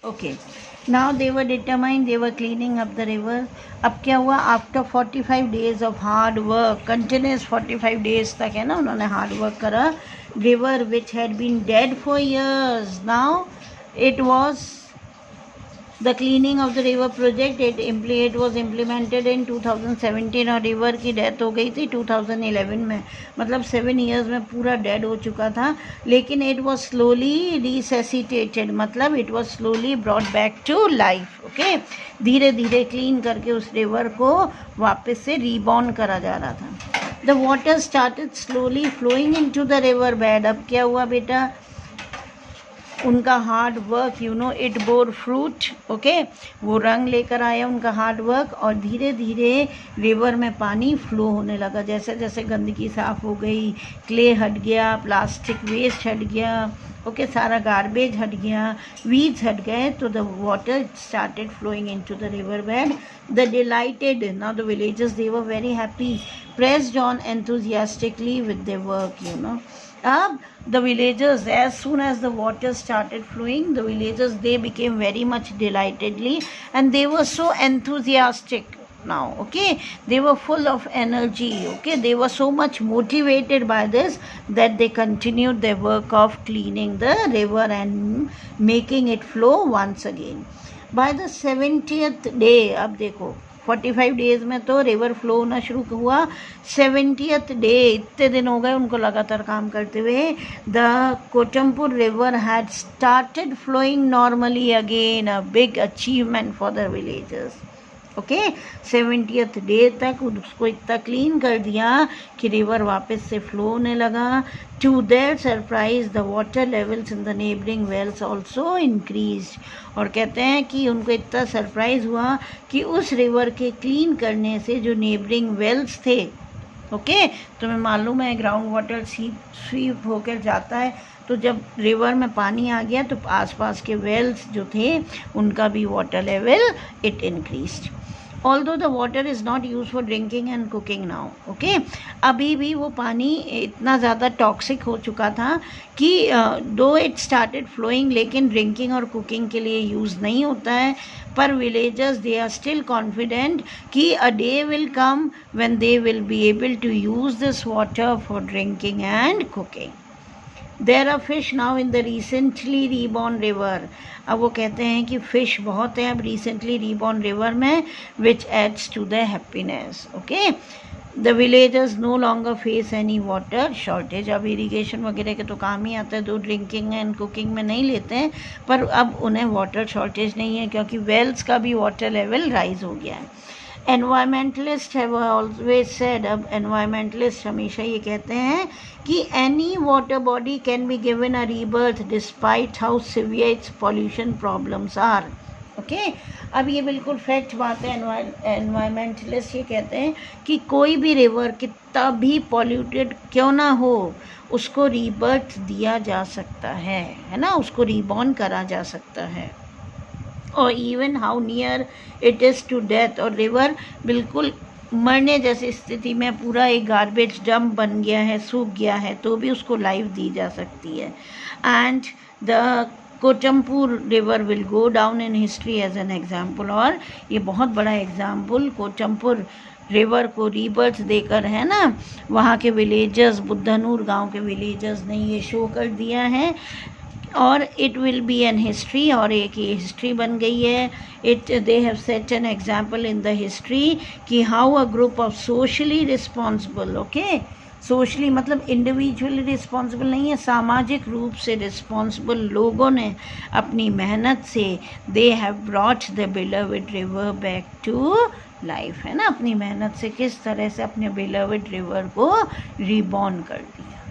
Okay. Now they were determined, they were cleaning up the river. अब क्या हुआ, after 45 days of hard work, continuous 45 days तक है ना उन्होंने हार्ड वर्क करा. River which had been dead for years, now it was the cleaning of the river project. It was implemented in 2017 और river की डेथ हो गई थी 2011 में. मतलब 7 years में पूरा डेड हो चुका था. लेकिन इट वॉज स्लोली रिसेसिटेटेड, मतलब it was slowly brought back to life. Okay, धीरे धीरे क्लीन करके उस रिवर को वापस से रीबॉर्न करा जा रहा था. The water started slowly flowing in to the river bed. अब क्या हुआ बेटा, उनका hard work it bore fruit. Okay, वो रंग लेकर आया उनका हार्ड वर्क, और धीरे धीरे रिवर में पानी फ्लो होने लगा. जैसे जैसे गंदगी साफ़ हो गई, क्ले हट गया, प्लास्टिक वेस्ट हट गया, ओके, सारा गार्बेज हट गया, वीड्स हट गए, तो the water started flowing in to the river bed. The delighted, now the villagers they were very happy, pressed on enthusiastically with their work. The villagers, as soon as the water started flowing, the villagers, they became very much delightedly, and they were so enthusiastic now. Okay, they were full of energy. Okay, they were so much motivated by this that they continued their work of cleaning the river and making it flow once again. By the 70th day, अब देखो 45 days में तो river flow होना शुरू हुआ. 70th day, इतने दिन हो गए उनको लगातार काम करते हुए. The Kotampur river had started flowing normally again, a big achievement for the villagers. Okay, 70th day तक उसको इतना क्लीन कर दिया कि रिवर वापस से फ्लो होने लगा. To their surprise the water levels in the neighbouring wells also increase. और कहते हैं कि उनको इतना सरप्राइज हुआ कि उस रिवर के क्लीन करने से जो नेबरिंग वेल्स थे, ओके, तुम्हें मालूम है ग्राउंड वाटर स्वीप होकर जाता है, तो जब रिवर में पानी आ गया तो आसपास के वेल्स जो थे उनका भी water level it increased. Although the water is not used for drinking and cooking now. Okay, अभी भी वो पानी इतना ज़्यादा टॉक्सिक हो चुका था कि दो इट स्टार्टेड फ्लोइंग, लेकिन ड्रिंकिंग और कुकिंग के लिए यूज़ नहीं होता है. पर villagers they are still confident कि a day will come when they will be able to use this water for drinking and cooking. There are fish now in the recently reborn river. अब वो कहते हैं कि fish बहुत है अब recently reborn river में, which adds to the happiness. Okay, the villagers no longer face any water shortage. अब इरीगेशन वगैरह के तो काम ही आता है, तो ड्रिंकिंग एंड कुकिंग में नहीं लेते हैं, पर अब उन्हें वाटर शॉर्टेज नहीं है क्योंकि वेल्स का भी वाटर लेवल राइज हो गया है. एनवायरमेंटलिस्ट हैव ऑलवेज सेड, अब एनवायरमेंटलिस्ट हमेशा ये कहते हैं कि any water body can be given a rebirth despite how severe its pollution problems are. Okay, अब ये बिल्कुल फैक्ट बात है. एनवायरमेंटलिस्ट ये कहते हैं कि कोई भी रिवर कितना भी पॉल्यूटेड क्यों ना हो, उसको रीबर्थ दिया जा सकता है ना, उसको रीबॉर्न करा जा सकता है. और even how near it is to death, और रिवर बिल्कुल मरने जैसी स्थिति में पूरा एक गार्बेज डंप बन गया है, सूख गया है, तो भी उसको लाइफ दी जा सकती है. And the Kotampur river will go down in history as an example. और ये बहुत बड़ा एग्जाम्पल कोटमपुर रिवर को रीबर्थ देकर है ना, वहाँ के विलेजर्स, बुद्धनूर गांव के विलेजर्स ने ये शो कर दिया है. और it will be an history, और एक ये हिस्ट्री बन गई है. They have set an example in the history कि how a group of socially responsible, okay, socially मतलब इंडिविजुअली रिस्पॉन्सिबल नहीं है, सामाजिक रूप से रिस्पॉन्सिबल लोगों ने अपनी मेहनत से they have brought the beloved river back to life, है ना, अपनी मेहनत से किस तरह से अपने बिलवड रिवर को रीबॉर्न कर दिया.